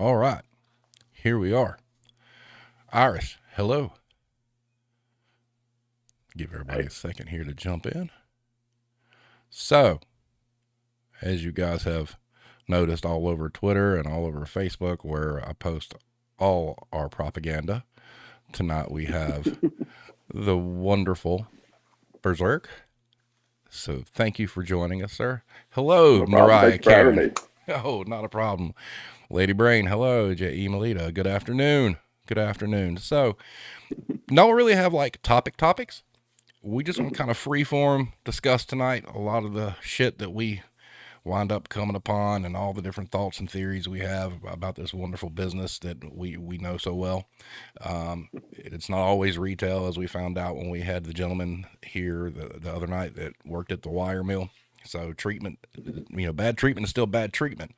All right, here we are. Iris, hello. Give everybody a second here to jump in. So, as you guys have noticed all over Twitter and all over Facebook, where I post all our propaganda, tonight we have the wonderful BERSERK. So, thank you for joining us, sir. Hello, No problem. Mariah Thanks for having Karen. me. Oh, not a problem. Lady Brain, hello. J.E. Melita, good afternoon. Good afternoon. So, don't really have like topics. We just want to kind of freeform discuss tonight a lot of the shit that we wind up coming upon and all the different thoughts and theories we have about this wonderful business that we know so well. It's not always retail, as we found out when we had the gentleman here the other night that worked at the wire mill. So treatment, bad treatment is still bad treatment.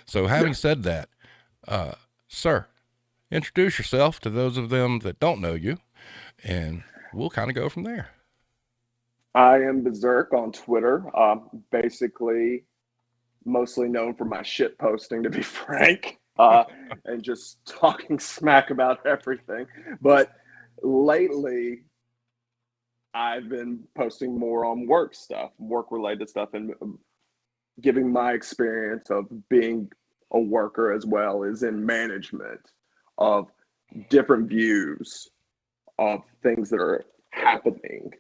So having Yeah. said that, sir, introduce yourself to those of them that don't know you, and we'll kind of go from there. I am Berserk on Twitter. Basically, mostly known for my shit posting, to be frank, and just talking smack about everything. But lately, I've been posting more on work stuff, work related stuff, and giving my experience of being a worker as well as in management of different views of things that are happening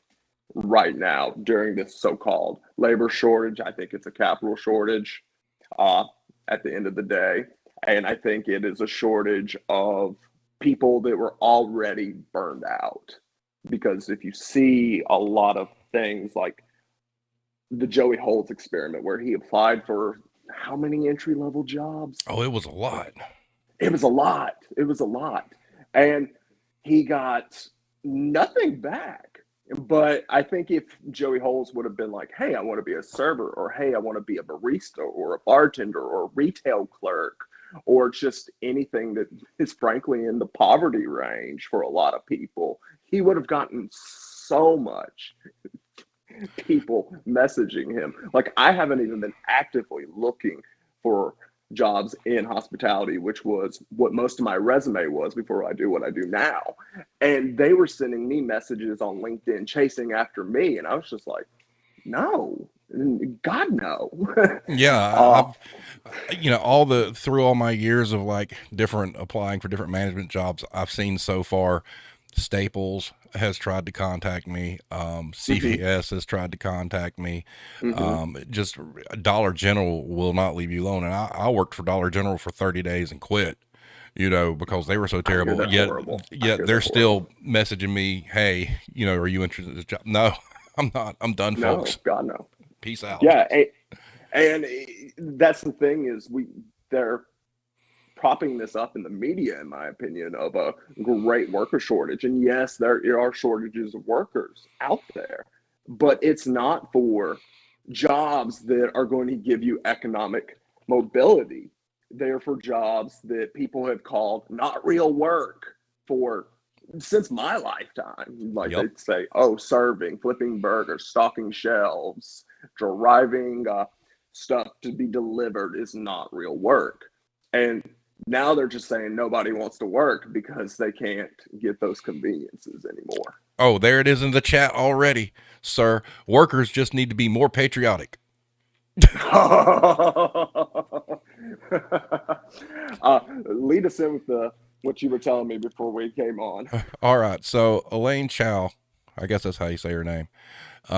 right now during this so-called labor shortage. I think it's a capital shortage uh, at the end of the day. And I think it is a shortage of people that were already burned out. Because if you see a lot of things like the Joey Holtz experiment, where he applied for how many entry-level jobs? Oh, it was a lot. It was a lot. It was a lot. And he got nothing back. But I think if Joey Holes would have been like, hey, I want to be a server, or hey, I want to be a barista or a bartender or a retail clerk, or just anything that is frankly in the poverty range for a lot of people, he would have gotten so much people messaging him. Like, I haven't even been actively looking for jobs in hospitality, which was what most of my resume was before I do what I do now. And they were sending me messages on LinkedIn chasing after me. And I was just like, no, God, no. Yeah, uh, all the through all my years of like different applying for different management jobs I've seen so far, Staples has tried to contact me. mhm, CVS has tried to contact me. mhm. Just Dollar General will not leave you alone. And I worked for Dollar General for 30 days and quit, because they were so I hear terrible. they're Yet, horrible. I yet hear they're they're horrible. still messaging me, hey, are you interested in this job? No, I'm not. I'm done, No, folks. God, no. Peace out. Yeah. And that's the thing is they're propping this up in the media, in my opinion, of a great worker shortage. And yes, there are shortages of workers out there, but it's not for jobs that are going to give you economic mobility. They're for jobs that people have called not real work for since my lifetime. Like, Yep. they'd say, oh, serving, flipping burgers, stocking shelves, driving stuff to be delivered is not real work. And now they're just saying nobody wants to work because they can't get those conveniences anymore. Oh, there it is in the chat already, sir. Workers just need to be more patriotic. Lead us in with the what you were telling me before we came on. All right. So Elaine Chow, I guess that's how you say her name,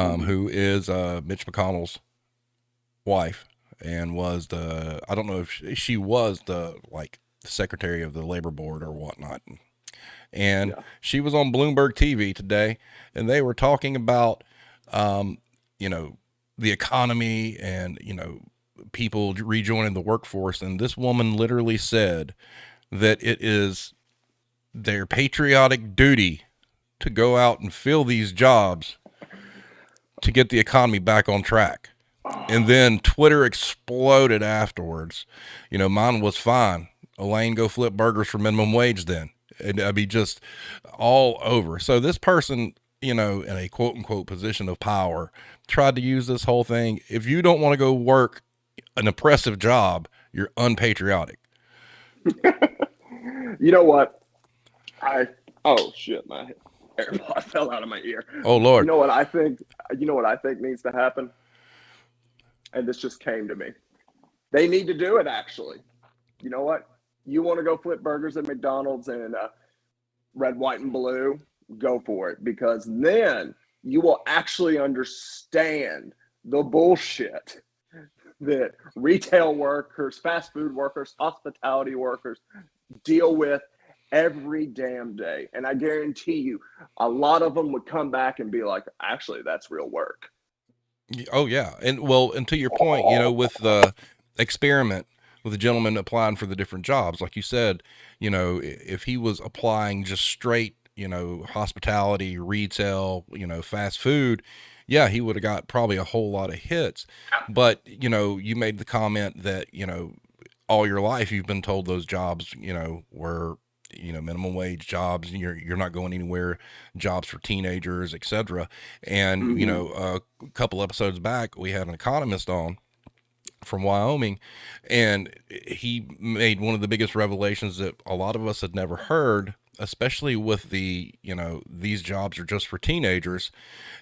Mhm. who is Mitch McConnell's wife and was I don't know if she was the like secretary of the labor board or whatnot. And Yeah. she was on Bloomberg TV today, and they were talking about, um, you know, the economy and, people rejoining the workforce. And this woman literally said that it is their patriotic duty to go out and fill these jobs to get the economy back on track. And Oh, then Twitter exploded afterwards. Mine was fine. Elaine, go flip burgers for minimum wage then. And I'd be just all over. So this person, in a quote unquote position of power, tried to use this whole thing. If you don't want to go work an oppressive job, you're unpatriotic. You know what? I oh shit, my AirPod fell out of my ear. Oh You Lord. know what I think? You know what I think needs to happen? And this just came to me. They need to do it actually. You know what? You want to go flip burgers at McDonald's and red, white, and blue? Go for it because then you will actually understand the bullshit that retail workers, fast food workers, hospitality workers deal with every damn day. And I guarantee you, a lot of them would come back and be like, actually, that's real work. Oh yeah, and well, and to your point, with the experiment with the gentleman applying for the different jobs, like you said, if he was applying just straight, hospitality, retail, fast food, yeah, he would have got probably a whole lot of hits. But you made the comment that all your life you've been told those jobs, were minimum wage jobs, you're not going anywhere, jobs for teenagers, etc. And a couple episodes back we had an economist on from Wyoming, and he made one of the biggest revelations that a lot of us had never heard, especially with the these jobs are just for teenagers.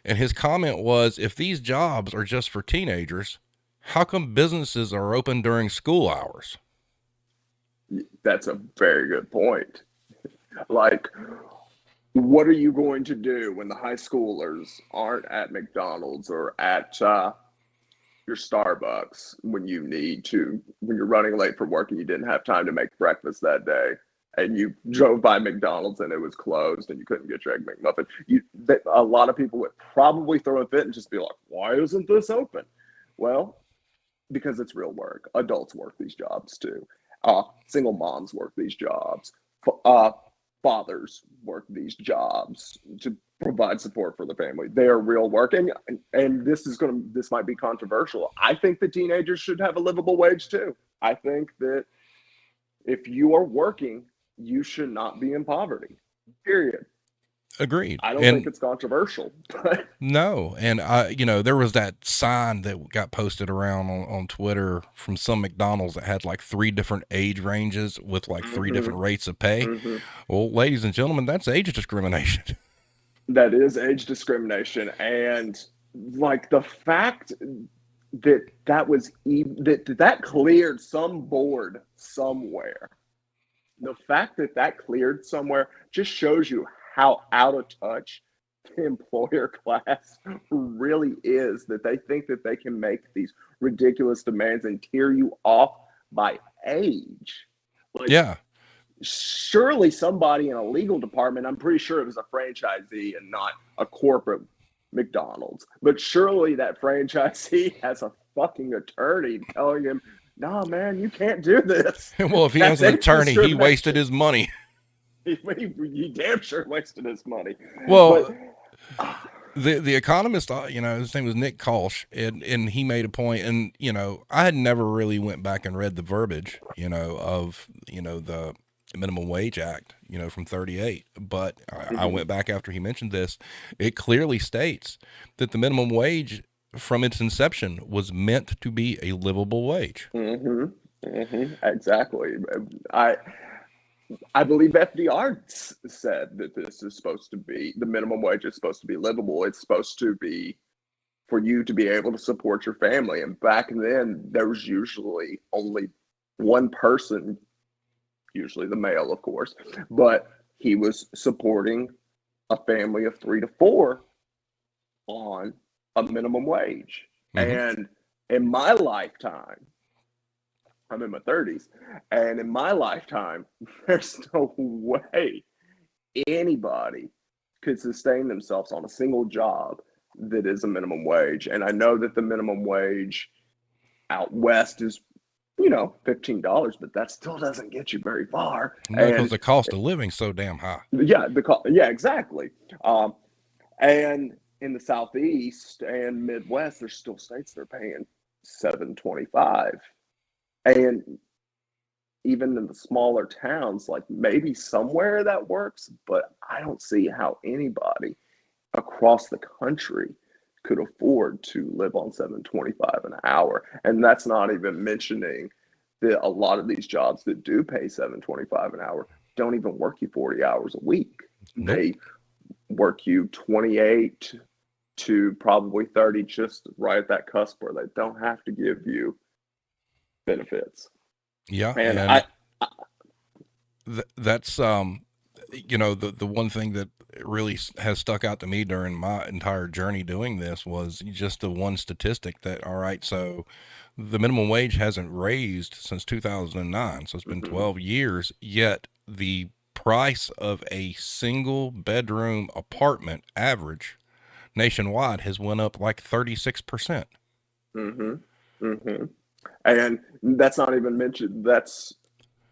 And his comment was, if these jobs are just for teenagers, how come businesses are open during school hours? That's a very good point. Like, what are you going to do when the high schoolers aren't at McDonald's or at your Starbucks when when you're running late for work and you didn't have time to make breakfast that day? And you drove by McDonald's and it was closed and you couldn't get your egg McMuffin. A lot of people would probably throw a fit and just be like, why isn't this open? Well, because it's real work. Adults work these jobs too. Single moms work these jobs. Uh, Fathers work these jobs to provide support for the family. They are real work, and this might be controversial. I think that teenagers should have a livable wage too. I think that if you are working, you should not be in poverty. Period. Agreed. I don't think And it's controversial, but no, and there was that sign that got posted around on Twitter from some McDonald's that had like three different age ranges with like three different rates of pay. Well, ladies and gentlemen, that's age discrimination. that is age discrimination, and like the fact that that cleared some board somewhere. The fact that that cleared somewhere just shows you how out of touch the employer class really is, that they think that they can make these ridiculous demands and tear you off by age. Like, Yeah. surely somebody in a legal department, I'm pretty sure it was a franchisee and not a corporate McDonald's, but surely that franchisee has a fucking attorney telling him, nah, man, you can't do this. Well, if he has an attorney, he wasted his money. He damn sure wasted his money. Well, But the economist, his name was Nick Kolsch, and he made a point, and I had never really went back and read the verbiage, of the minimum wage act, from 38, but I went back after he mentioned this. It clearly states that the minimum wage from its inception was meant to be a livable wage. Exactly. I believe FDR said that this is supposed to be, the minimum wage is supposed to be livable. It's supposed to be for you to be able to support your family. And back then, there was usually only one person, usually the male, of course, but he was supporting a family of 3 to 4 on a minimum wage. And in my lifetime, I'm in my 30s, and in my lifetime, there's no way anybody could sustain themselves on a single job that is a minimum wage. And I know that the minimum wage out west is, $15, but that still doesn't get you very far. No, because the cost of living's so damn high. Yeah, exactly. And in the Southeast and Midwest, there's still states that are paying $7.25. And even in the smaller towns, like maybe somewhere that works, but I don't see how anybody across the country could afford to live on $7.25 an hour. And that's not even mentioning a lot of these jobs that do pay $7.25 an hour don't even work you 40 hours a week. Nope. They work you 28 to probably 30, just right at that cusp where they don't have to give you benefits. Yeah. And that's, you know, the one thing that really has stuck out to me during my entire journey doing this was just the one statistic that, all right, so the minimum wage hasn't raised since 2009. So it's been 12 years, yet the price of a single bedroom apartment average nationwide has went up like 36%. And that's not even mentioned.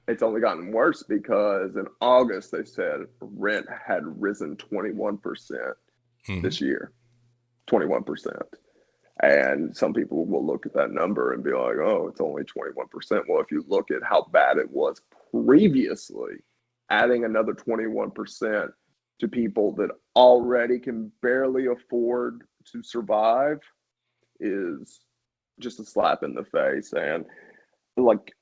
It's only gotten worse because in August they said rent had risen 21% this year. 21%. And some people will look at that number and be like, oh, it's only 21%. Well, if you look at how bad it was previously, adding another 21% to people that already can barely afford to survive is just a slap in the face. And like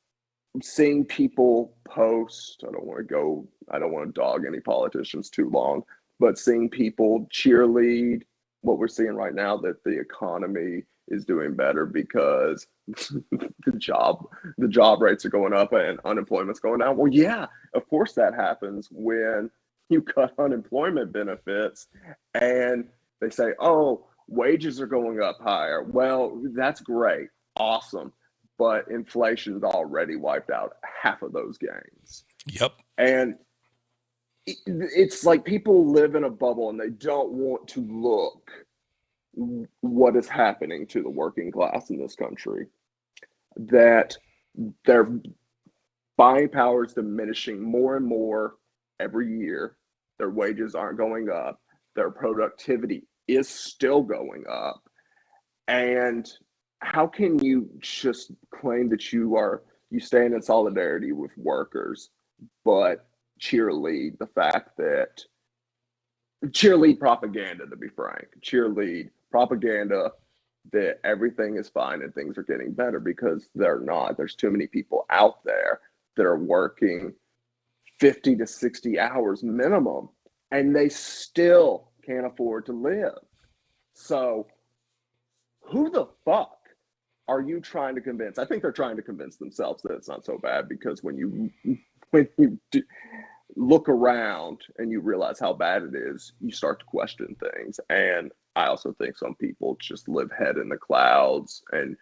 seeing people post, I don't want to dog any politicians too long, but seeing people cheerlead what we're seeing right now, that the economy is doing better because the job rates are going up and unemployment's going down. Well, yeah, of course that happens when you cut unemployment benefits and they say, oh, wages are going up higher. Well, that's great. Awesome. But inflation's already wiped out half of those gains. Yep. And it's like people live in a bubble and they don't want to look what is happening to the working class in this country, that their buying power is diminishing more and more every year. Their wages aren't going up. Their productivity is still going up. And how can you just claim that you stand in solidarity with workers, but cheerlead propaganda, to be frank, cheerlead propaganda that everything is fine and things are getting better, because they're not. There's too many people out there that are working 50 to 60 hours minimum and they still can't afford to live. So who the fuck are you trying to convince? I think they're trying to convince themselves that it's not so bad, because when you look around and you realize how bad it is, you start to question things. And I also think some people just live head in the clouds and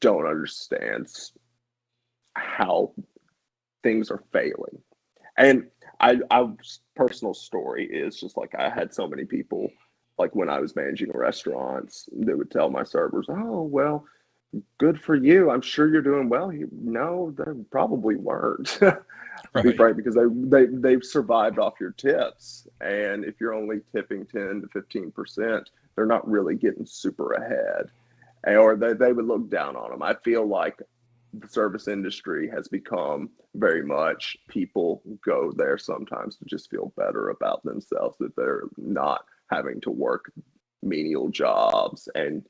don't understand how things are failing. And I personal story is just like, I had so many people, like when I was managing restaurants, they would tell my servers, oh, well, good for you, I'm sure you're doing well. No, they probably weren't. To be frank, because they've survived off your tips. And if you're only tipping 10 to 15%, they're not really getting super ahead. Or they would look down on them. I feel like the service industry has become very much, people go there sometimes to just feel better about themselves, that they're not having to work menial jobs and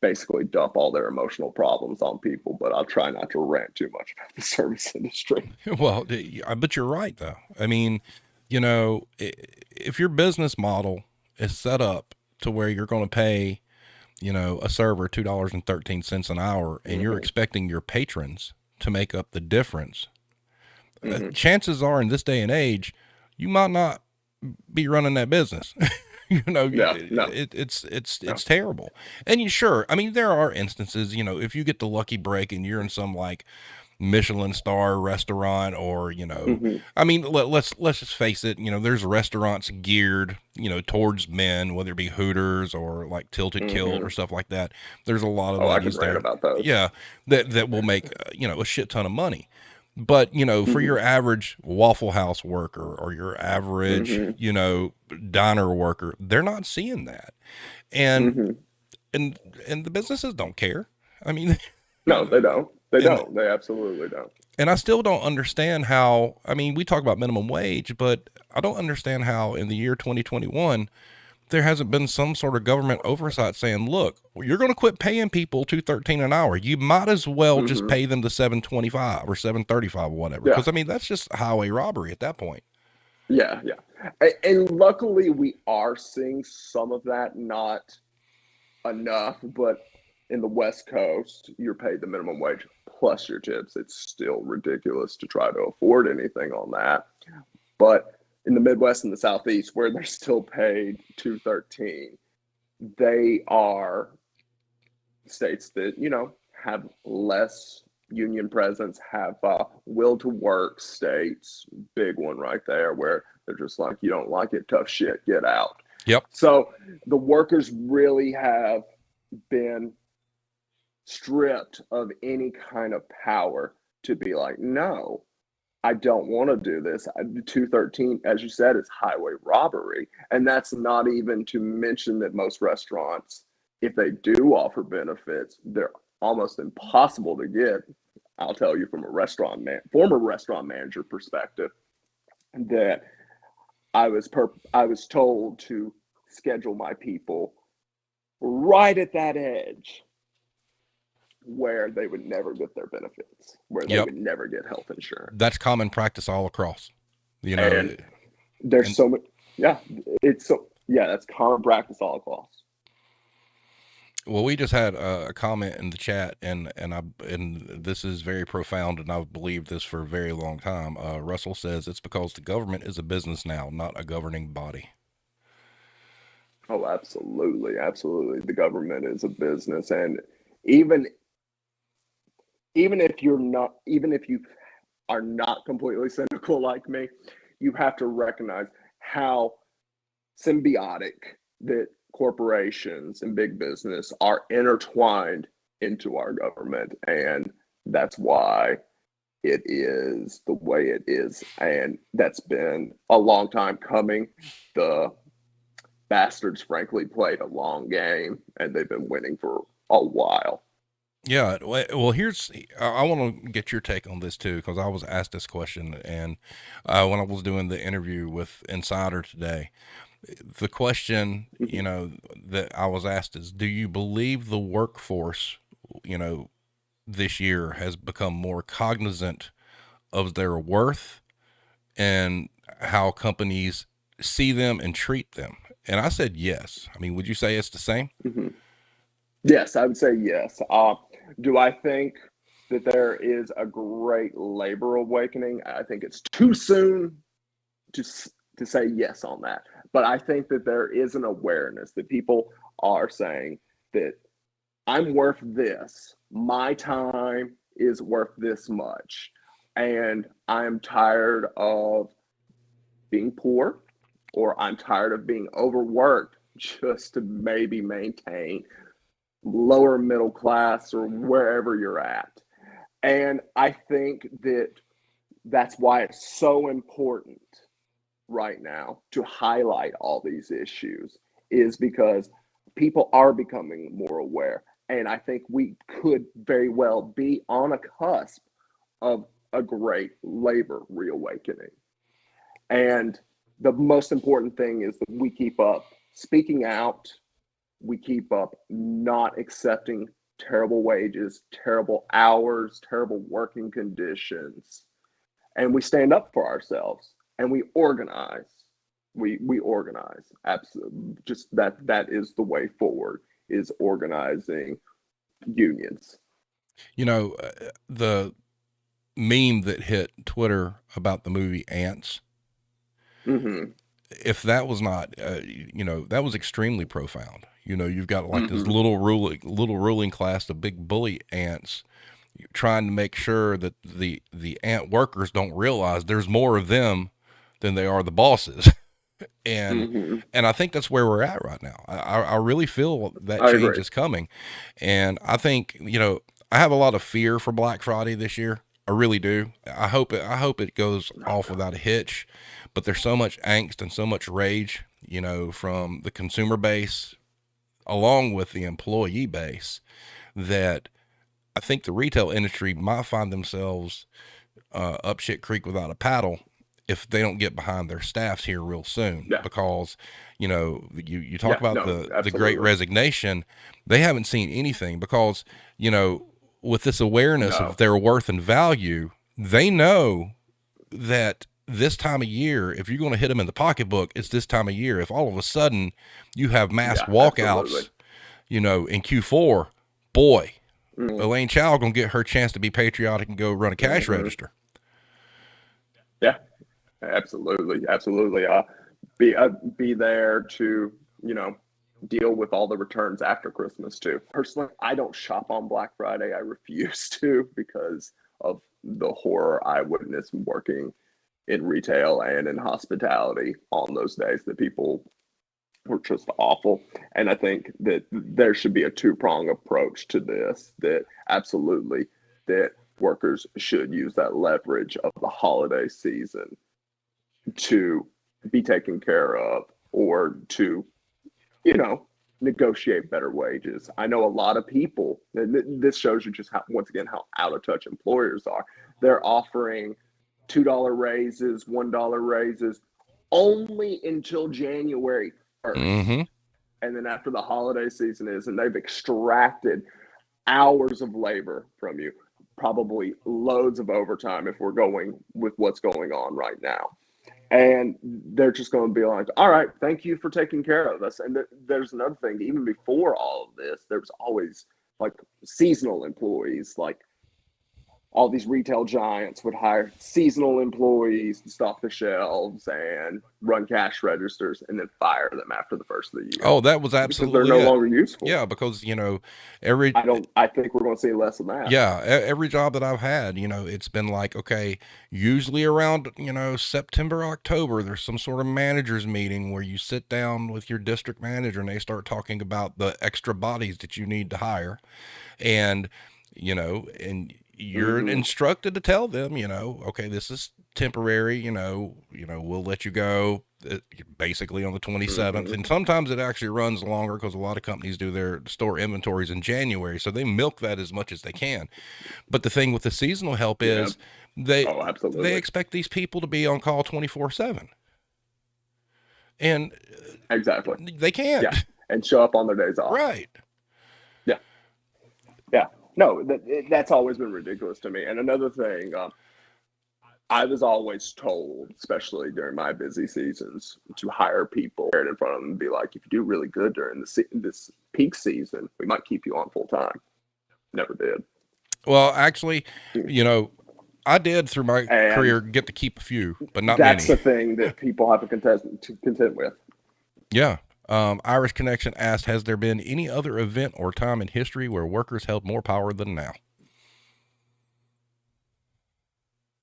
basically dump all their emotional problems on people. But I'll try not to rant too much about the service industry. Well, but you're right though. I mean, you know, if your business model is set up to where you're going to pay, you know, a server $2.13 an hour, and you're expecting your patrons to make up the difference, chances are in this day and age, you might not be running that business. You know, it's terrible. And I mean, there are instances, you know, if you get the lucky break and you're in some like Michelin star restaurant, or, you know, I mean, let's just face it, you know, there's restaurants geared, you know, towards men, whether it be Hooters or like Tilted Kilt or stuff like that. There's a lot of ladies there, about those. Yeah, that will make, you know, a shit ton of money. But, you know, for your average Waffle House worker or your average, you know, diner worker, they're not seeing that. And and the businesses don't care. I mean, no, they don't. They don't. They absolutely don't. And I still don't understand how, I mean, we talk about minimum wage, but I don't understand how in the year 2021 there hasn't been some sort of government oversight saying, look, you're going to quit paying people $2.13 an hour. You might as well just Mm-hmm. pay them the $7.25 or $7.35 or whatever. Yeah. Because I mean, that's just highway robbery at that point. Yeah. Yeah. And luckily, we are seeing some of that, not enough, but in the West Coast, you're paid the minimum wage plus your tips. It's still ridiculous to try to afford anything on that. But in the Midwest and the Southeast, where they're still paid 213, they are states that, have less union presence, have will to work states, big one right there, where they're just like, you don't like it, tough shit, get out. Yep. So the workers really have been stripped of any kind of power to be like, no, I don't want to do this. 213, as you said, is highway robbery. And that's not even to mention that most restaurants, if they do offer benefits, they're almost impossible to get. I'll tell you from a former restaurant manager perspective, that I was told to schedule my people right at that edge where they would never get their benefits, where they Yep. would never get health insurance. That's common practice all across, And there's and so much, yeah, that's common practice all across. well, we just had a comment in the chat, and this is very profound, and I've believed this for a very long time. Russell says it's because the government is a business now, not a governing body. Oh, absolutely, absolutely. The government is a business, and even even if you are not completely cynical like me, you have to recognize how symbiotic that corporations and big business are intertwined into our government. And that's why it is the way it is. And that's been a long time coming. The bastards, frankly, played a long game and they've been winning for a while. Yeah, well, I want to get your take on this too, because I was asked this question, and when I was doing the interview with Insider today, the question, that I was asked is, do you believe the workforce, you know, this year has become more cognizant of their worth and how companies see them and treat them? And I said yes. I mean, would you say it's the same? Mm-hmm. Yes, I would say yes. Do I think that there is a great labor awakening? I think it's too soon to to say yes on that. But I think that there is an awareness that people are saying that I'm worth this. My time is worth this much. And I'm tired of being poor, or I'm tired of being overworked just to maybe maintain lower middle class or wherever you're at. And I think that that's why it's so important right now to highlight all these issues, is because people are becoming more aware. And I think we could very well be on a cusp of a great labor reawakening. And the most important thing is that we keep up speaking out, we keep up not accepting terrible wages, terrible hours, terrible working conditions, and we stand up for ourselves and we organize. We organize. Absolutely, just that is the way forward, is organizing unions. The meme that hit Twitter about the movie Ants, Mm-hmm. if that was not, that was extremely profound. You've got like this Mm-hmm. little ruling class, the big bully ants, trying to make sure that the ant workers don't realize there's more of them than they are the bosses. and Mm-hmm. and I think that's where we're at right now. I really feel that I change agree. is coming, and I think I have a lot of fear for Black Friday this year. I really do. I hope it goes Oh off without a hitch, but there's so much angst and so much rage, from the consumer base along with the employee base, that I think the retail industry might find themselves up shit creek without a paddle if they don't get behind their staffs here real soon. Yeah. Because, you talk about the great absolutely. resignation. They haven't seen anything because, with this awareness No. of their worth and value, they know that this time of year, if you're going to hit them in the pocketbook, it's this time of year. If all of a sudden you have mass walkouts, in Q4, boy, Elaine Chow going to get her chance to be patriotic and go run a cash register. Yeah, absolutely. Be there to, deal with all the returns after Christmas too. Personally, I don't shop on Black Friday. I refuse to because of the horror I witnessed working in retail and in hospitality on those days. That people were just awful. And I think that there should be a two-prong approach to this, that absolutely that workers should use that leverage of the holiday season to be taken care of or to, negotiate better wages. I know a lot of people, and this shows you just how, once again, how out of touch employers are. They're offering $2 raises, $1 raises only until January 1st. Mm-hmm. And then after the holiday season is, and they've extracted hours of labor from you, probably loads of overtime if we're going with what's going on right now. And they're just going to be like, all right, thank you for taking care of us. And there's another thing, even before all of this, there was always like seasonal employees, like all these retail giants would hire seasonal employees to stock the shelves and run cash registers and then fire them after the first of the year. Oh, that was absolutely because they're no longer useful. Yeah, because I think we're going to see less of that. Yeah, every job that I've had, it's been like, okay, usually around September, October, there's some sort of managers meeting where you sit down with your district manager and they start talking about the extra bodies that you need to hire, and and you're instructed to tell them, okay, this is temporary, we'll let you go basically on the 27th. And sometimes it actually runs longer because a lot of companies do their store inventories in January. So they milk that as much as they can. But the thing with the seasonal help is they expect these people to be on call 24/7. And exactly, they can't. Yeah. And show up on their days off. Right. Yeah. Yeah. No, that's always been ridiculous to me. And another thing, I was always told, especially during my busy seasons, to hire people in front of them and be like, if you do really good during this peak season, we might keep you on full time. Never did. Well, actually, I did through my career get to keep a few, but not many. That's the thing that people have to contend with. Yeah. Irish Connection asked, has there been any other event or time in history where workers held more power than now?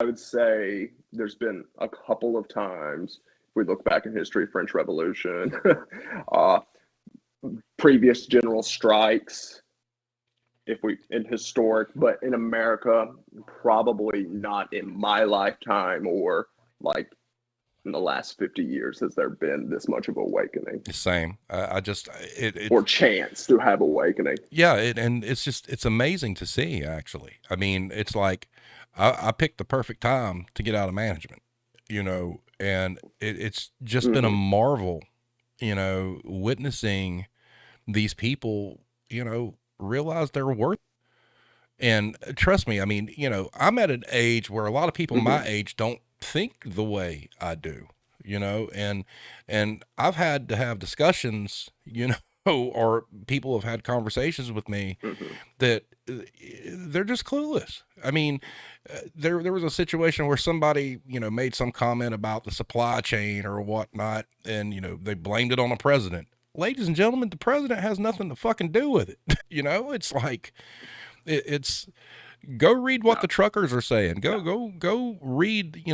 I would say there's been a couple of times. If we look back in history, French Revolution, previous general strikes, in historic, but in America, probably not in my lifetime or like in the last 50 years has there been this much of awakening. Same. Or chance to have awakening. Yeah. It's amazing to see, actually. I mean, it's like, I picked the perfect time to get out of management, and it's just been a marvel, witnessing these people, realize their worth. And trust me, I mean, I'm at an age where a lot of people my age don't think the way I do, and I've had to have discussions, or people have had conversations with me that they're just clueless. I mean, there was a situation where somebody, made some comment about the supply chain or whatnot, and, they blamed it on the president. Ladies and gentlemen, the president has nothing to fucking do with it. It's like, it's go read what the truckers are saying. Go read,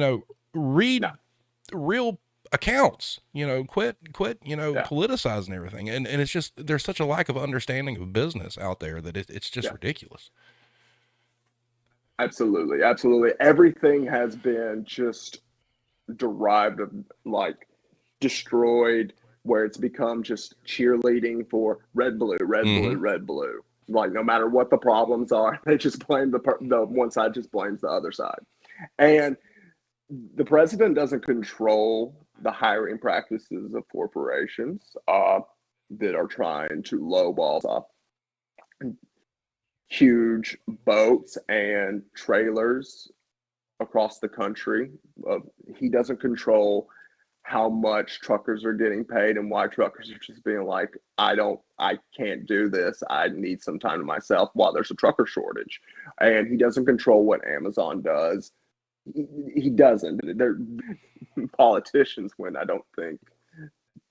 real accounts, quit, politicizing everything. And it's just, there's such a lack of understanding of business out there that it's just ridiculous. Absolutely. Absolutely. Everything has been just derived of like destroyed, where it's become just cheerleading for red, blue, red, blue. Like no matter what the problems are, they just blame the one side just blames the other side. And the president doesn't control the hiring practices of corporations that are trying to lowball up huge boats and trailers across the country. He doesn't control how much truckers are getting paid and why truckers are just being like, I can't do this. I need some time to myself while there's a trucker shortage. And he doesn't control what Amazon does. He doesn't. They're politicians when I don't think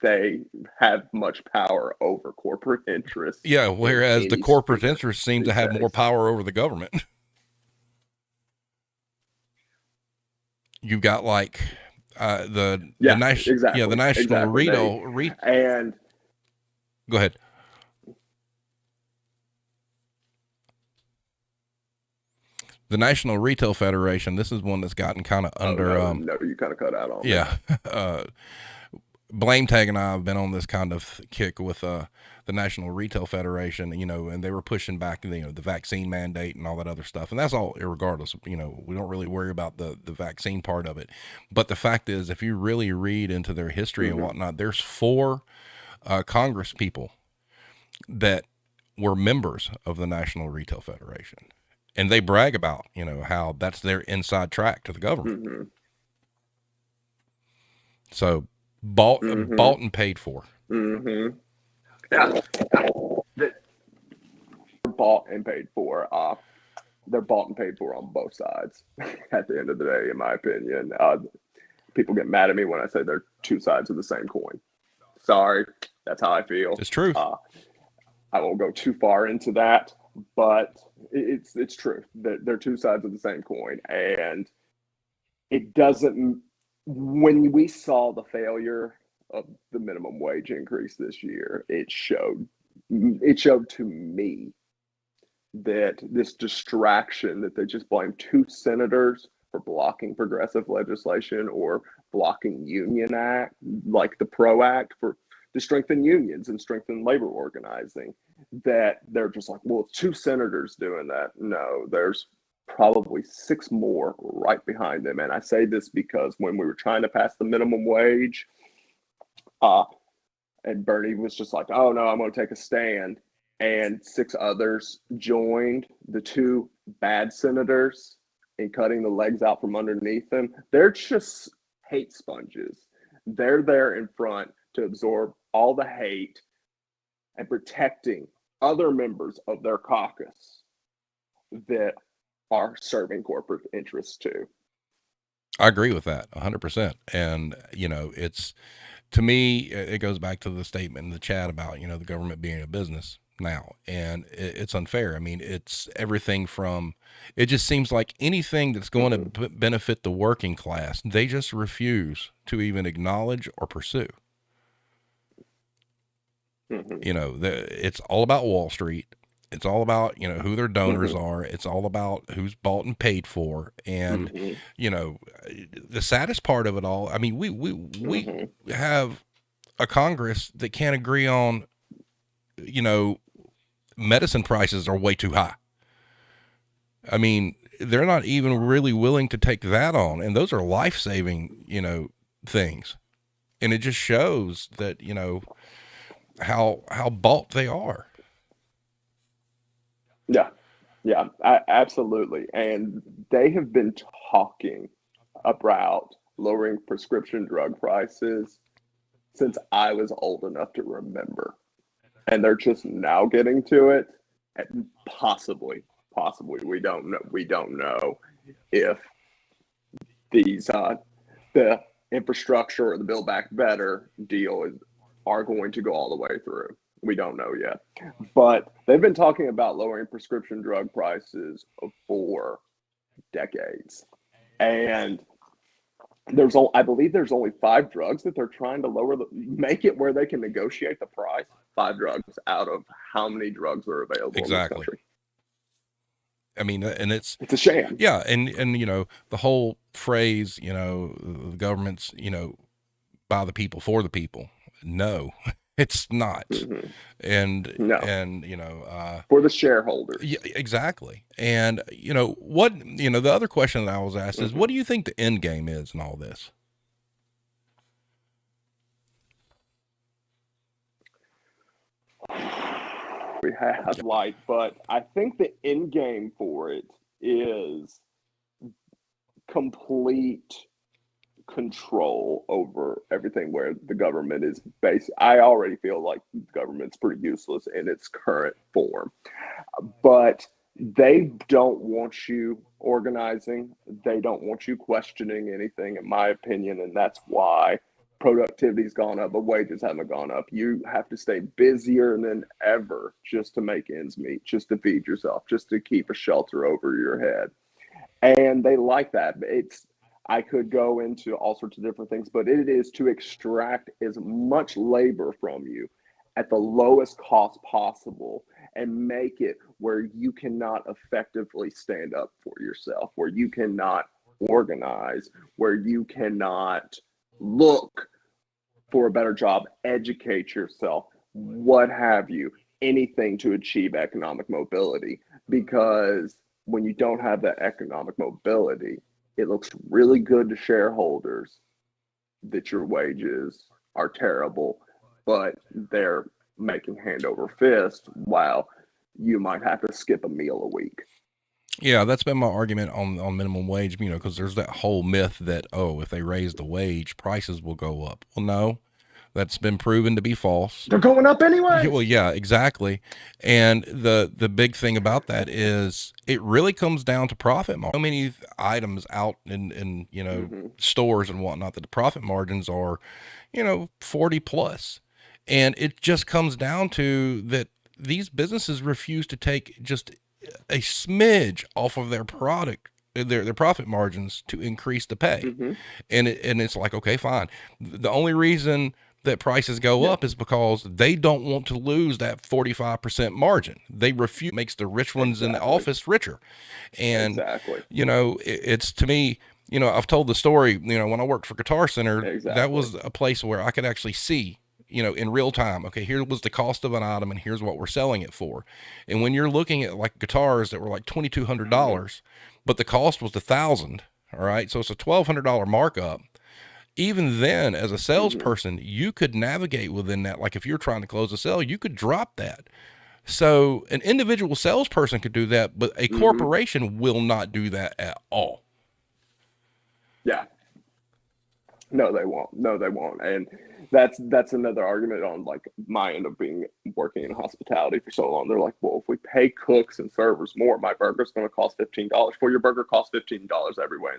they have much power over corporate interests. Yeah, whereas the corporate interests seem to have more power over the government. You've got like the national retail and go ahead. The National Retail Federation. This is one that's gotten kind of under. No, you kind of cut out on. Yeah. Blame Tag and I have been on this kind of kick with the National Retail Federation, and they were pushing back, the vaccine mandate and all that other stuff. And that's all irregardless. We don't really worry about the vaccine part of it. But the fact is, if you really read into their history and whatnot, there's 4 Congress people that were members of the National Retail Federation. And they brag about, how that's their inside track to the government. Mm-hmm. So bought and paid for. Mm-hmm. Yeah. They're bought and paid for. They're bought and paid for on both sides. At the end of the day, in my opinion, people get mad at me when I say they're 2 sides of the same coin. Sorry, that's how I feel. It's true. I won't go too far into that, but it's true. They're 2 sides of the same coin, and it doesn't. When we saw the failure of the minimum wage increase this year, it showed to me that this distraction that they just blame 2 senators for blocking progressive legislation or blocking union act, like the PRO Act to strengthen unions and strengthen labor organizing, that they're just like, well, it's 2 senators doing that. No, there's probably 6 more right behind them. And I say this because when we were trying to pass the minimum wage, and Bernie was just like, oh no, I'm going to take a stand. And 6 others joined the 2 bad senators in cutting the legs out from underneath them. They're just hate sponges. They're there in front to absorb all the hate and protecting other members of their caucus that are serving corporate interests too. I agree with that 100%. And, it's, to me, it goes back to the statement in the chat about, the government being a business now, and it's unfair. I mean, it's everything from, it just seems like anything that's going to benefit the working class, they just refuse to even acknowledge or pursue. It's all about Wall Street. It's all about, who their donors are. It's all about who's bought and paid for. And, the saddest part of it all, I mean, we have a Congress that can't agree on, medicine prices are way too high. I mean, they're not even really willing to take that on. And those are life-saving, things. And it just shows that, how bought they are. Yeah, absolutely. And they have been talking about lowering prescription drug prices since I was old enough to remember. And they're just now getting to it. And possibly, we don't know if these the infrastructure or the Build Back Better deal are going to go all the way through. We don't know yet, but they've been talking about lowering prescription drug prices for decades. And I believe there's only 5 drugs that they're trying to make it where they can negotiate the price. 5 drugs out of how many drugs are available in this country. I mean, and it's a sham. Yeah. And, the whole phrase, the government's, by the people, for the people. No, It's not. Hmm. And, No, for the shareholders. yeah, exactly. And, the other question that I was asked is, what Hmm. do you think the end game is in all this? We have light, but I think the end game for it is complete control over everything, where the government is based. I already feel like the government's pretty useless in its current form, but they don't want you organizing. They don't want you questioning anything, in my opinion. And that's why productivity's gone up, but wages haven't gone up. You have to stay busier than ever just to make ends meet, just to feed yourself, just to keep a shelter over your head. And they like that. I could go into all sorts of different things, but it is to extract as much labor from you at the lowest cost possible and make it where you cannot effectively stand up for yourself, where you cannot organize, where you cannot look for a better job, educate yourself, what have you, anything to achieve economic mobility. Because when you don't have that economic mobility, it looks really good to shareholders that your wages are terrible, but they're making hand over fist while you might have to skip a meal a week. Yeah, that's been my argument on minimum wage, because there's that whole myth that, oh, if they raise the wage, prices will go up. Well, no, that's been proven to be false. They're going up Yeah, anyways. well, yeah, exactly. And the big thing about that is it really comes down to profit margin. So many items out in Mm-hmm. stores and whatnot that the profit margins are, 40 plus. And it just comes down to that these businesses refuse to take just a smidge off of their product, their profit margins, to increase the pay. Mm-hmm. And it's like, okay, fine. The only reason that prices go Yeah, up is because they don't want to lose that 45% margin. They refuse. Makes the rich ones in the exactly. office richer. And, Exactly. it's to me, I've told the story, when I worked for Guitar Center, that Exactly. was a place where I could actually see, in real time, okay, here was the cost of an item and here's what we're selling it for. And when you're looking at like guitars that were like Mm-hmm. $2,200, but the cost was 1,000, all right, so it's a $1,200 markup. Even then, as a Mm-hmm. salesperson, you could navigate within that. Like if you're trying to close a sale, you could drop that. So an individual salesperson could do that, but a Mm-hmm. corporation will not do that at all. Yeah. No, they won't. No, they won't. And that's another argument on like my end of being working in hospitality for so long. They're like, well, if we pay cooks and servers more, my burger's going to cost $15. For your burger costs $15 everywhere,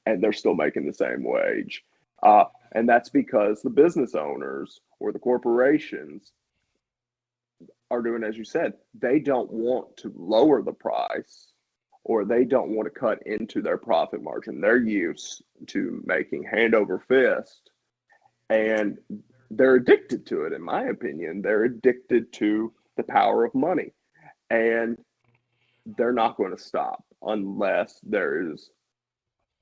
and they're still making the same wage. And that's because the business owners or the corporations are doing, as you said, they don't want to lower the price, or they don't want to cut into their profit margin. They're used to making hand over fist, and they're addicted to it, in my opinion. They're addicted to the power of money, and they're not going to stop unless there is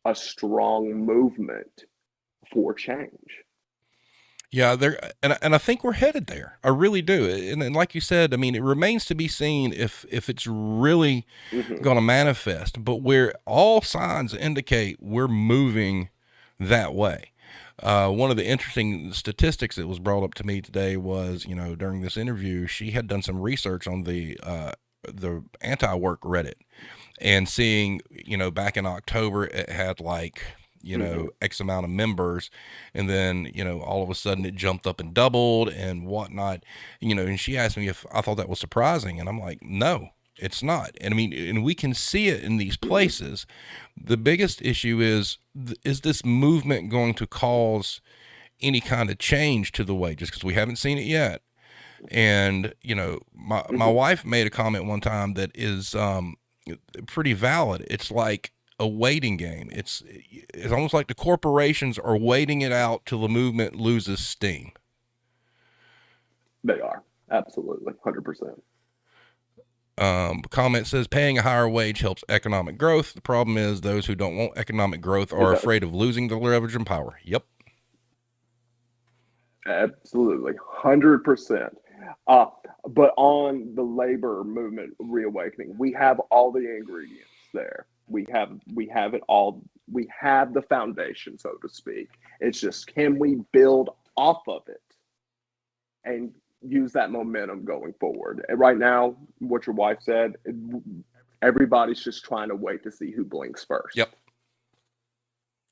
a strong movement for change. Yeah, there, and I think we're headed there. I really do. And like you said, I mean, it remains to be seen if it's really Mm-hmm. going to manifest. But where all signs indicate we're moving that way. One of the interesting statistics that was brought up to me today was, during this interview, she had done some research on the anti-work Reddit, and seeing, back in October, it had like, Mm-hmm. X amount of members. And then, all of a sudden it jumped up and doubled and whatnot, and she asked me if I thought that was surprising. And I'm like, no, it's not. And I mean, and we can see it in these Mm-hmm. places. The biggest issue is this movement going to cause any kind of change to the wages? Because we haven't seen it yet. And, my Mm-hmm. wife made a comment one time that is, pretty valid. It's like a waiting game. It's almost like the corporations are waiting it out till the movement loses steam. They are absolutely 100%. Comment says paying a higher wage helps economic growth. The problem is those who don't want economic growth It are does. afraid of losing the leverage and power. Yep. Absolutely, 100%. Uh, but on the labor movement reawakening, we have all the ingredients there. We have it all. We have the foundation, so to speak. It's just, can we build off of it and use that momentum going forward? And right now, what your wife said, everybody's just trying to wait to see who blinks first. Yep,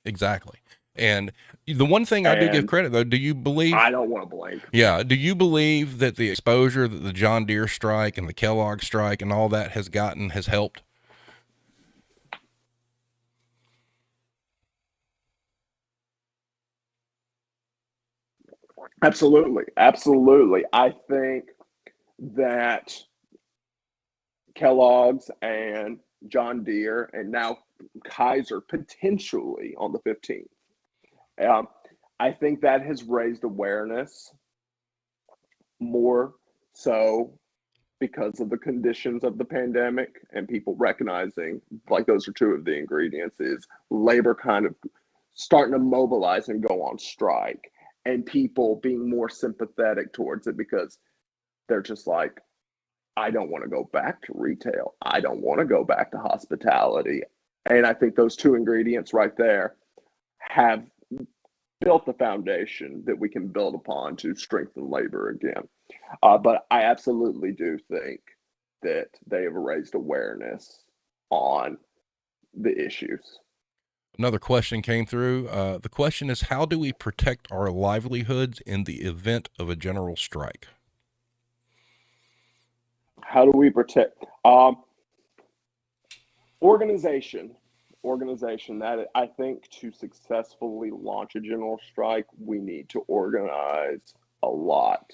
exactly. And the one thing I do give And credit though, do you believe? I don't want to blink. Yeah, do you believe that the exposure that the John Deere strike and the Kellogg strike and all that has gotten has helped? Absolutely. Absolutely. I think that Kellogg's and John Deere and now Kaiser potentially on the 15th. Um, I think that has raised awareness more so because of the conditions of the pandemic and people recognizing, like, those are two of the ingredients, is labor kind of starting to mobilize and go on strike, and people being more sympathetic towards it because they're just like, I don't want to go back to retail. I don't want to go back to hospitality. And I think those two ingredients right there have built the foundation that we can build upon to strengthen labor again. But I absolutely do think that they have raised awareness on the issues. Another question came through. The question is, how do we protect our livelihoods in the event of a general strike? How do we protect organization? Organization that I think to successfully launch a general strike, we need to organize a lot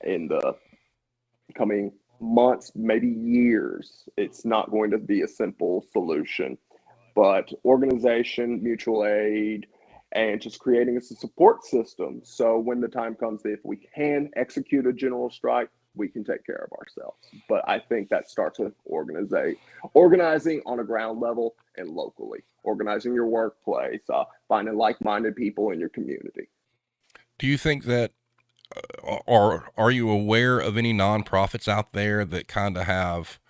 in the coming months, maybe years. It's not going to be a simple solution, but organization, mutual aid, and just creating a support system. So when the time comes, if we can execute a general strike, we can take care of ourselves. But I think that starts with organizing on a ground level and locally, organizing your workplace, finding like-minded people in your community. Do you think that, are you aware of any nonprofits out there that kind of have,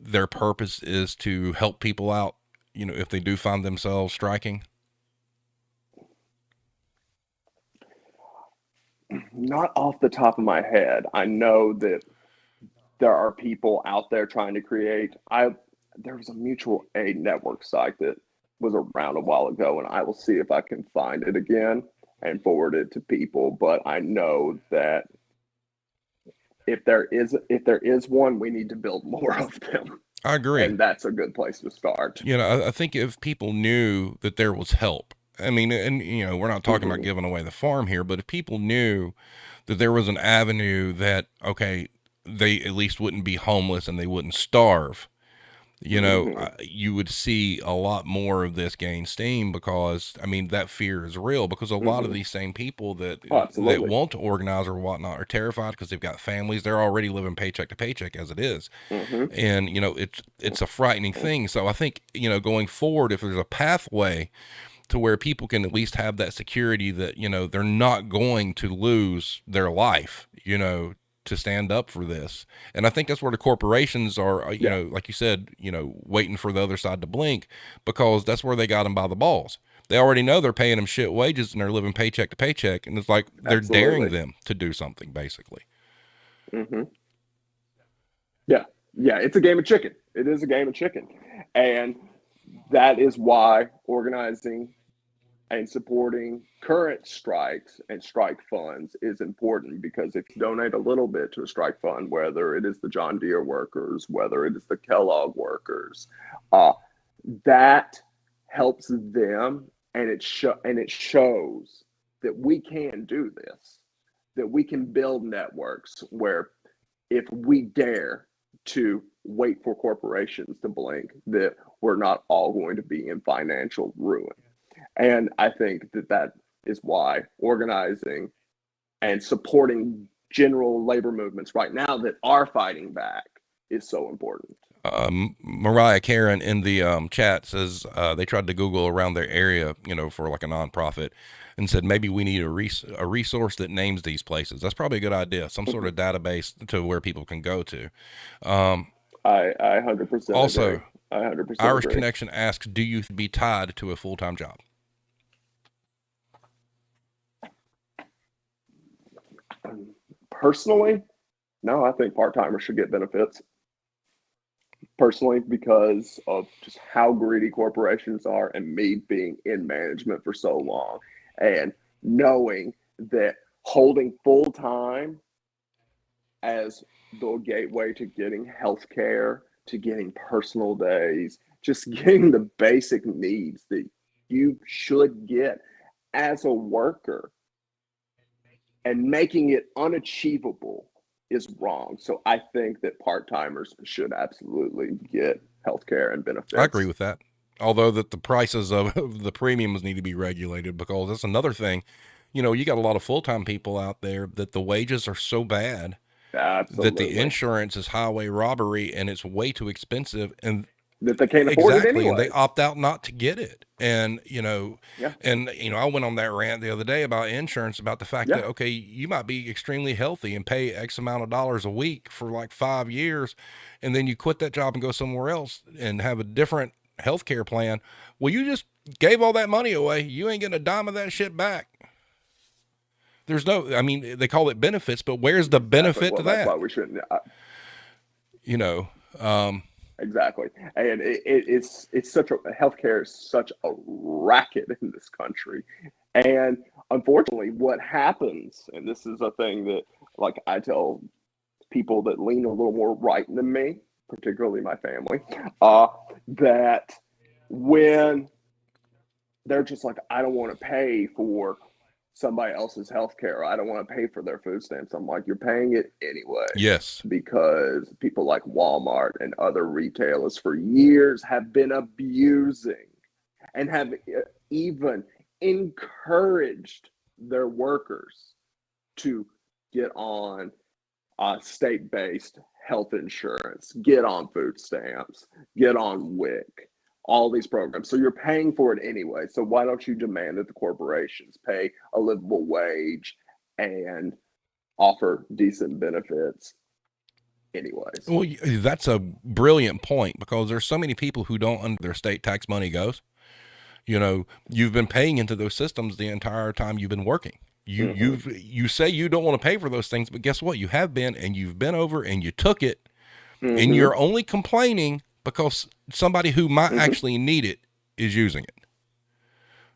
their purpose is to help people out, if they do find themselves striking? Not off the top of my head. I know that there are people out there trying to create. There was a mutual aid network site that was around a while ago, and I will see if I can find it again and forward it to people. But I know that if there is one, we need to build more of them, I agree. and that's a good place to start. I think if people knew that there was help, I mean, and we're not talking about Mhm. giving away the farm here, but if people knew that there was an avenue that, okay, they at least wouldn't be homeless and they wouldn't starve, Mhm. you would see a lot more of this gain steam, because I mean that fear is real, because a lot of Mhm. these same people Oh, that absolutely. want to organize or whatnot are terrified because they've got families. They're already living paycheck to paycheck as it is. Mhm. And it's a frightening thing. So I think, going forward, if there's a pathway to where people can at least have that security that, they're not going to lose their life, to stand up for this. And I think that's where the corporations are, Yeah. like you said, waiting for the other side to blink, because that's where they got them by the balls. They already know they're paying them shit wages and they're living paycheck to paycheck. And it's like they're daring Absolutely. them to do something, basically. Mhm. Yeah. Yeah. It's a game of chicken. It is a game of chicken, and that is why organizing and supporting current strikes and strike funds is important, because if you donate a little bit to a strike fund, whether it is the John Deere workers, whether it is the Kellogg workers, uh, that helps them, and it shows that we can do this, that we can build networks where, if we dare to wait for corporations to blink, that we're not all going to be in financial ruin. And I think that that is why organizing and supporting general labor movements right now that are fighting back is so important. Mariah Karen in the chat says they tried to Google around their area, for like a nonprofit, and said, maybe we need a resource that names these places. That's probably a good idea. Some sort of database to where people can go to. I 100% Also, agree. I 100% Irish agree. Connection asks, do you be tied to a full-time job? Personally, no, I think part-timers should get benefits. Personally, because of just how greedy corporations are, and me being in management for so long and knowing that holding full-time as the gateway to getting health care, to getting personal days, just getting the basic needs that you should get as a worker, and making it unachievable is wrong. So I think that part-timers should absolutely get health care and benefits. I agree with that. Although that the prices of the premiums need to be regulated, because that's another thing. You know, you got a lot of full-time people out there that the wages are so bad that the insurance is highway robbery and it's way too expensive, and that they can't afford it anyway. And they opt out not to get it. And, you know, I went on that rant the other day about insurance, about the fact that, okay, you might be extremely healthy and pay X amount of dollars a week for like 5 years, and then you quit that job and go somewhere else and have a different healthcare plan. Well, you just gave all that money away. You ain't getting a dime of that shit back. There's no, I mean, they call it benefits, but where's the benefit to that? That's why we shouldn't. You know, exactly. And it's such a, healthcare is such a racket in this country. And unfortunately, what happens, and this is a thing that, like, I tell people that lean a little more right than me, particularly my family, that when they're just like, I don't want to pay for somebody else's healthcare, I don't want to pay for their food stamps. I'm like, you're paying it anyway. Yes. Because people like Walmart and other retailers for years have been abusing and have even encouraged their workers to get on state-based health insurance, get on food stamps, get on WIC, all these programs. So you're paying for it anyway. So why don't you demand that the corporations pay a livable wage and offer decent benefits anyways? Well, that's a brilliant point, because there's so many people who don't understand their state tax money goes. You know, you've been paying into those systems the entire time you've been working. You say you don't want to pay for those things, but guess what? You have been, and you've been over and you took it, and you're only complaining because somebody who might actually need it is using it.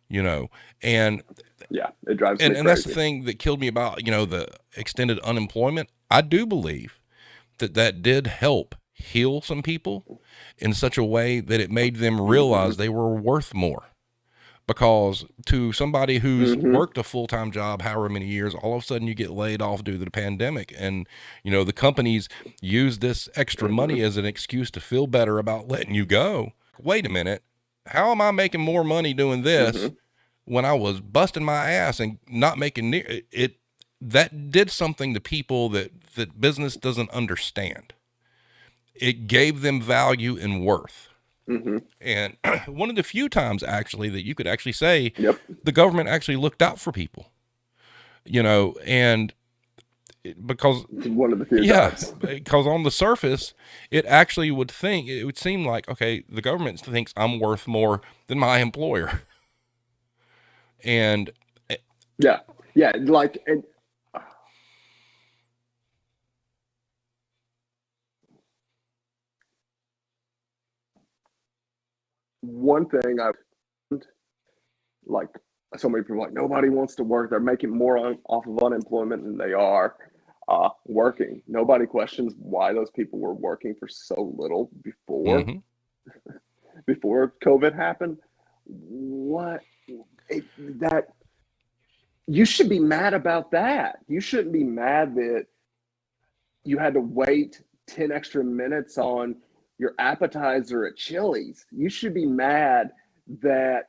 You know, and yeah, it drives me and crazy. That's the thing that killed me about, you know, the extended unemployment. I do believe that did help heal some people in such a way that it made them realize they were worth more. Because to somebody who's worked a full-time job however many years, all of a sudden you get laid off due to the pandemic, and you know the companies use this extra money as an excuse to feel better about letting you go. Wait a minute, how am I making more money doing this when I was busting my ass and not making near it? That did something to people that business doesn't understand. It gave them value and worth. And one of the few times actually that you could actually say the government actually looked out for people, you know, and because one of the few times. Because on the surface, it would seem like, okay, the government thinks I'm worth more than my employer. And like, and one thing like, so many people are like, nobody wants to work. They're making more off of unemployment than they are working. Nobody questions why those people were working for so little before before COVID happened. That you should be mad about that. You shouldn't be mad that you had to wait 10 extra minutes on your appetizer at Chili's. You should be mad that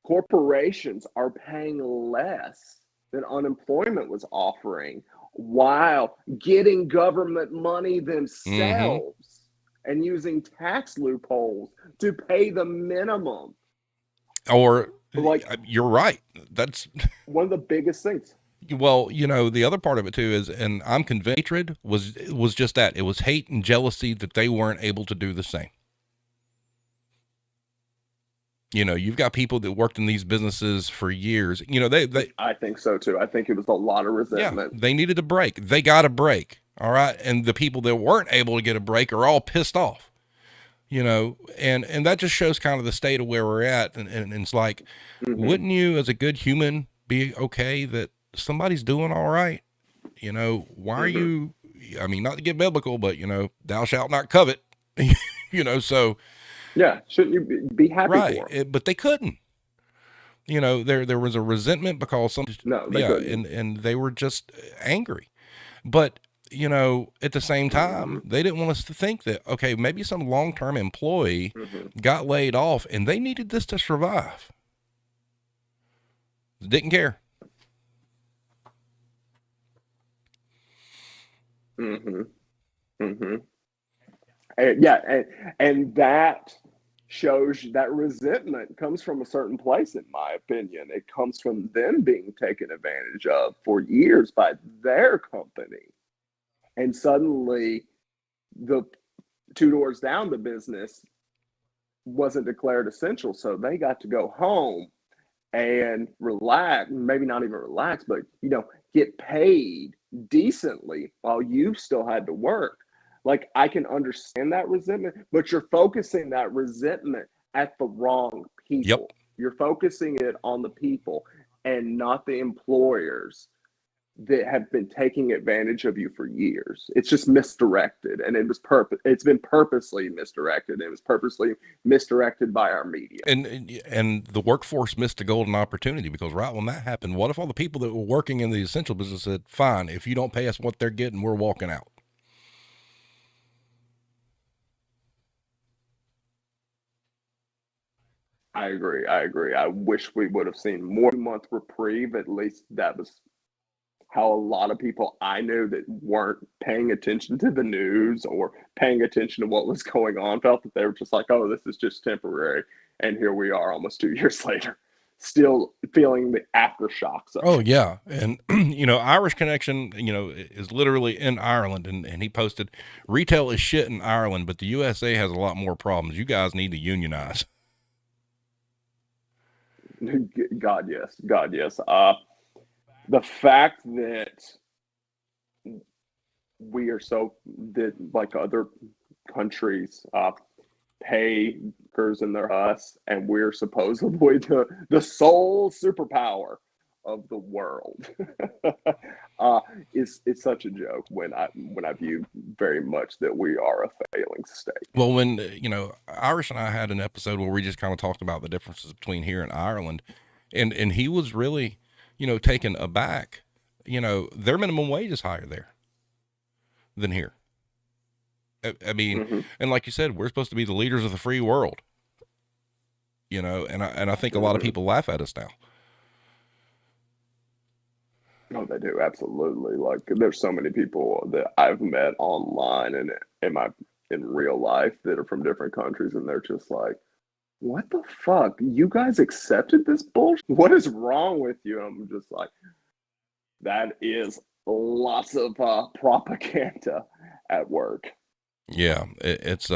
corporations are paying less than unemployment was offering while getting government money themselves and using tax loopholes to pay the minimum. Or Like, You're right. That's one of the biggest things. well, the other part of it too is, and I'm convinced hatred was just that. It was hate and jealousy that they weren't able to do the same. You've got people that worked in these businesses for years. They I think so too. I think it was a lot of resentment. they needed a break. They got a break. All right. And the people that weren't able to get a break are all pissed off, and that just shows kind of the state of where we're at. And it's like, wouldn't you as a good human be okay that somebody's doing all right? Why are you, I mean, not to get biblical, but thou shalt not covet, so. Yeah. Shouldn't you be happy Right. for them? But they couldn't. There was a resentment because No, they couldn't. and they were just angry. But, at the same time, they didn't want us to think that, okay, maybe some long-term employee got laid off and they needed this to survive. Didn't care. And that shows that resentment comes from a certain place, in my opinion. It comes from them being taken advantage of for years by their company. And suddenly the two doors down the business wasn't declared essential. So they got to go home and relax, maybe not even relax, but, get paid decently while you still had to work. Like, I can understand that resentment, but you're focusing that resentment at the wrong people. Yep. You're focusing it on the people and not the employers that have been taking advantage of you for years. It's just misdirected, and it's been purposely misdirected. It was purposely misdirected by our media. And the workforce missed a golden opportunity, because right when that happened, what if all the people that were working in the essential business said, fine, if you don't pay us what they're getting, we're walking out? I agree. I wish we would have seen more month reprieve. At least that was how a lot of people I knew that weren't paying attention to the news or paying attention to what was going on felt that they were just like, oh, this is just temporary. And here we are almost 2 years later, still feeling the aftershocks of Oh, it. yeah. And, Irish Connection, is literally in Ireland. And he posted, retail is shit in Ireland, but the USA has a lot more problems. You guys need to unionize. God, yes. The fact that we are that like other countries pay workers in their us, and we're supposedly the sole superpower of the world, it's such a joke when I view very much that we are a failing state. Well, when, Irish and I had an episode where we just kind of talked about the differences between here and Ireland, and he was really, taken aback. Their minimum wage is higher there than here. I mean, and like you said, we're supposed to be the leaders of the free world, and I think a lot of people laugh at us now. Oh, they do, absolutely. Like, there's so many people that I've met online and in real life that are from different countries, and they're just like, what the fuck? You guys accepted this bullshit? What is wrong with you? I'm just like, that is lots of propaganda at work. Yeah, it's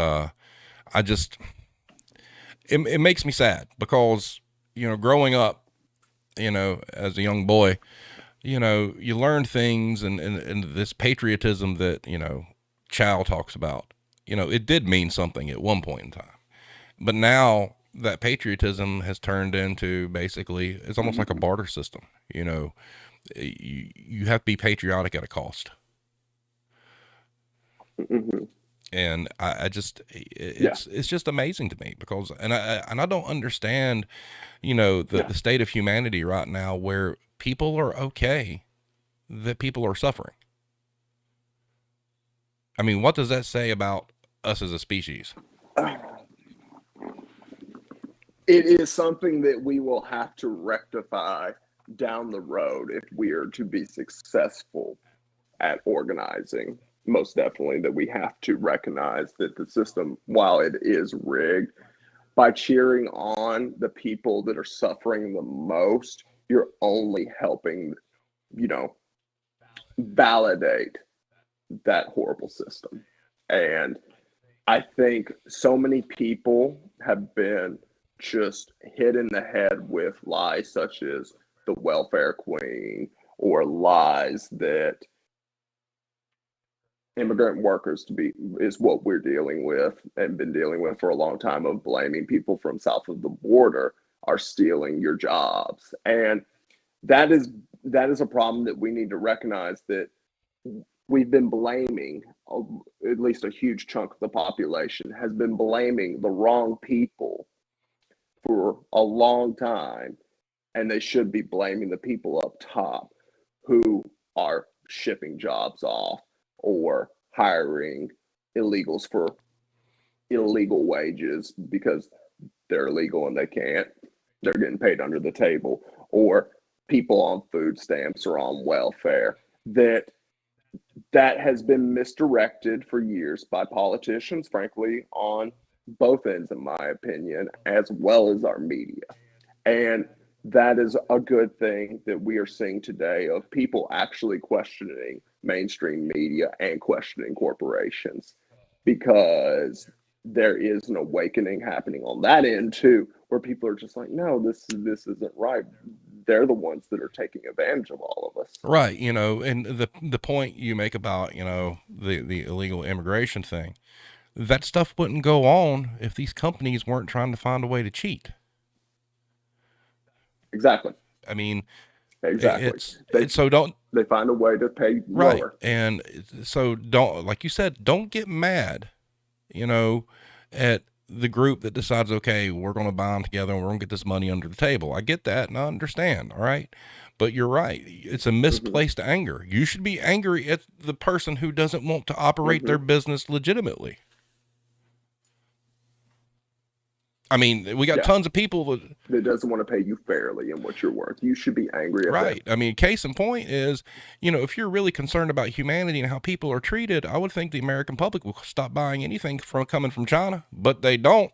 it makes me sad because, growing up, as a young boy, you learn things, and this patriotism that, Chow talks about, it did mean something at one point in time. But now that patriotism has turned into, basically, it's almost like a barter system. You have to be patriotic at a cost. And I just, it's just amazing to me because, and I don't understand, the state of humanity right now where people are okay that people are suffering. I mean, what does that say about us as a species? It is something that we will have to rectify down the road if we are to be successful at organizing. Most definitely that we have to recognize that the system, while it is rigged by cheering on the people that are suffering the most, you're only helping, you know, validate that horrible system. And I think so many people have been just hit in the head with lies such as the welfare queen, or lies that immigrant workers to be is what we're dealing with and been dealing with for a long time, of blaming people from south of the border are stealing your jobs. And that is a problem that we need to recognize, that we've been blaming, at least a huge chunk of the population has been blaming the wrong people for a long time, and they should be blaming the people up top who are shipping jobs off or hiring illegals for illegal wages because they're illegal and they're getting paid under the table, or people on food stamps or on welfare. That has been misdirected for years by politicians, frankly, on both ends, in my opinion, as well as our media. And that is a good thing that we are seeing today, of people actually questioning mainstream media and questioning corporations, because there is an awakening happening on that end too, where people are just like, no, this isn't right. They're the ones that are taking advantage of all of us. Right. You know, and the point you make about, you know, the illegal immigration thing, that stuff wouldn't go on if these companies weren't trying to find a way to cheat. Exactly. I mean, Exactly. it's so don't, They find a way to pay right. lower. And so don't, like you said, don't get mad, you know, at the group that decides, okay, we're going to bond together and we're going to get this money under the table. I get that and I understand. All right. But you're right. It's a misplaced anger. You should be angry at the person who doesn't want to operate their business legitimately. I mean, we got tons of people that doesn't want to pay you fairly and what you're worth. You should be angry at right. that. I mean, case in point is, you know, if you're really concerned about humanity and how people are treated, I would think the American public will stop buying anything coming from China, but they don't.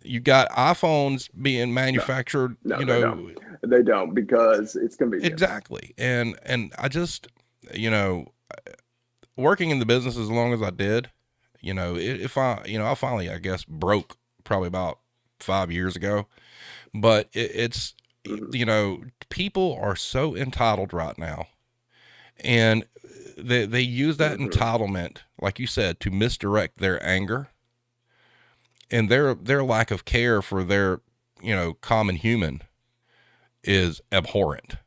You got iPhones being manufactured, you know. They don't, because it's convenient. Exactly. And I just, you know, working in the business as long as I did, you know, if I, you know, I finally, I guess, broke probably about 5 years ago, but it's, you know, people are so entitled right now, and they use that entitlement, like you said, to misdirect their anger and their lack of care for their, you know, common human is abhorrent.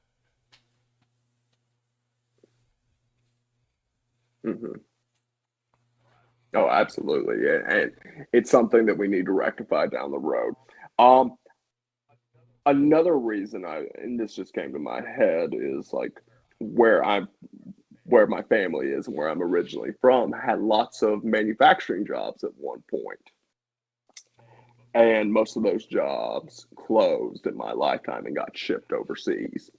Oh, absolutely. Yeah. And it's something that we need to rectify down the road. Another reason and this just came to my head, is like where my family is and where I'm originally from had lots of manufacturing jobs at one point. And most of those jobs closed in my lifetime and got shipped overseas.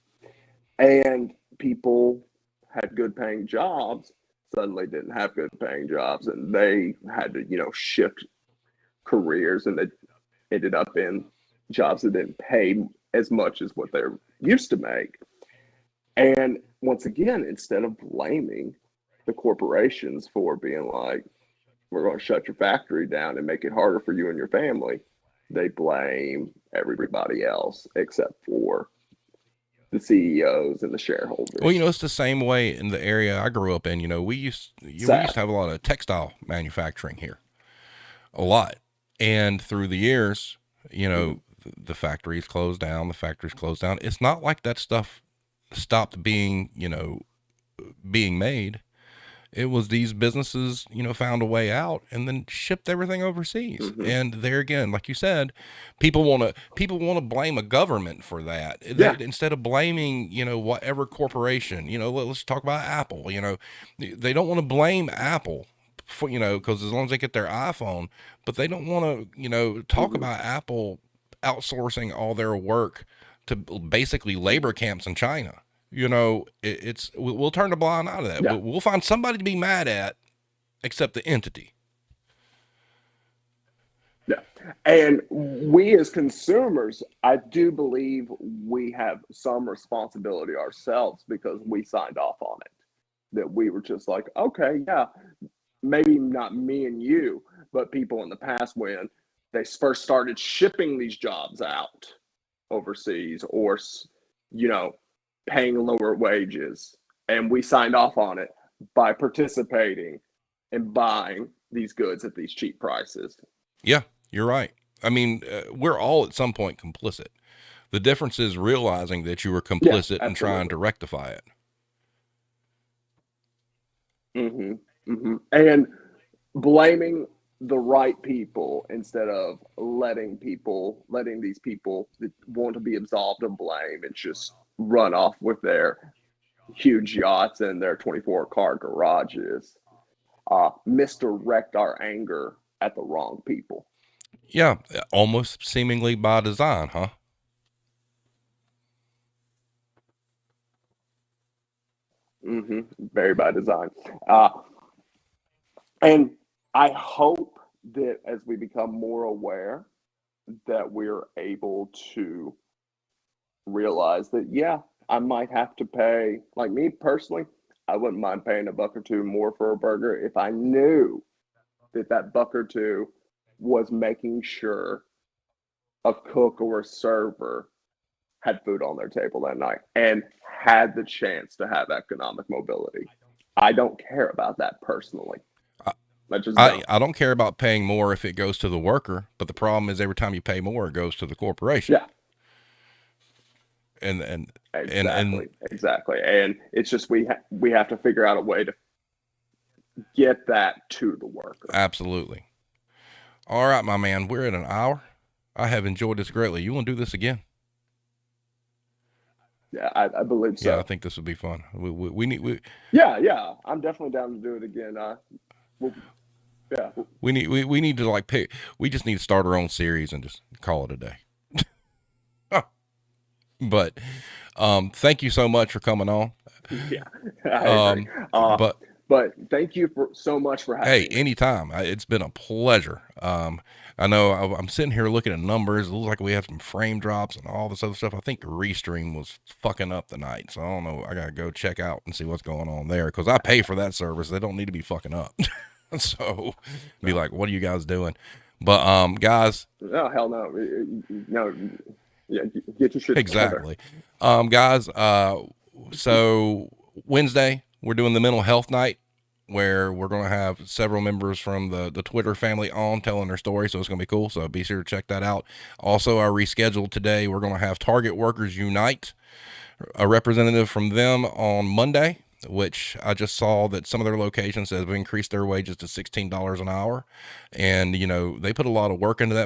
And people had good paying jobs suddenly didn't have good paying jobs, and they had to, you know, shift careers, and they ended up in jobs that didn't pay as much as what they're used to make. And once again, instead of blaming the corporations for being like, we're going to shut your factory down and make it harder for you and your family, they blame everybody else except for the CEOs and the shareholders. Well, you know, it's the same way in the area I grew up in. You know, we used to have a lot of textile manufacturing here, a lot. And through the years, you know, the factories closed down, It's not like that stuff stopped being, you know, being made. It was these businesses, you know, found a way out and then shipped everything overseas. And there again, like you said, people want to blame a government for that. Instead of blaming, you know, whatever corporation, you know, let's talk about Apple, you know, they don't want to blame Apple for, you know, because as long as they get their iPhone, but they don't want to, you know, talk about Apple outsourcing all their work to basically labor camps in China. You know, we'll turn a blind eye to that. We'll find somebody to be mad at, except the entity. Yeah. And we as consumers, I do believe we have some responsibility ourselves because we signed off on it. That we were just like, okay, yeah, maybe not me and you, but people in the past when they first started shipping these jobs out overseas or, you know, paying lower wages. And we signed off on it by participating and buying these goods at these cheap prices. Yeah, you're right. I mean, we're all at some point complicit. The difference is realizing that you were Yeah, complicit and trying absolutely. to rectify it. And blaming the right people instead of letting these people that want to be absolved of blame and just run off with their huge yachts and their 24 car garages, misdirect our anger at the wrong people. Yeah, almost seemingly by design, huh? Very by design. Uh, and I hope that as we become more aware, that we're able to realize that, yeah, I might have to pay, like me personally, I wouldn't mind paying a buck or two more for a burger if I knew that that buck or two was making sure a cook or a server had food on their table that night and had the chance to have economic mobility. I don't care about that personally. I just don't. I don't care about paying more if it goes to the worker, but the problem is every time you pay more, it goes to the corporation. Yeah, And exactly. And it's just we have to figure out a way to get that to the worker. absolutely. All right, my man, we're at an hour. I have enjoyed this greatly. You want to do this again? Yeah, I believe so. Yeah, I think this would be fun. We need Yeah, I'm definitely down to do it again. We'll, yeah, we need to like pick. We just need to start our own series and just call it a day. But thank you so much for coming on. yeah, I agree. But thank you so much for having Hey, me. anytime. It's been a pleasure. I know I'm sitting here looking at numbers. It looks like we have some frame drops and all this other stuff. I think the restream was fucking up the night. So I don't know. I got to go check out and see what's going on there because I pay for that service. They don't need to be fucking up. So be like, what are you guys doing? But, guys, Oh, hell no. No, yeah, get your shit exactly. Guys, so Wednesday, we're doing the mental health night where we're going to have several members from the Twitter family on telling their story. So it's going to be cool. So be sure to check that out. Also, I rescheduled today. We're going to have Target Workers Unite, a representative from them on Monday, which I just saw that some of their locations have increased their wages to $16 an hour. And, you know, they put a lot of work into that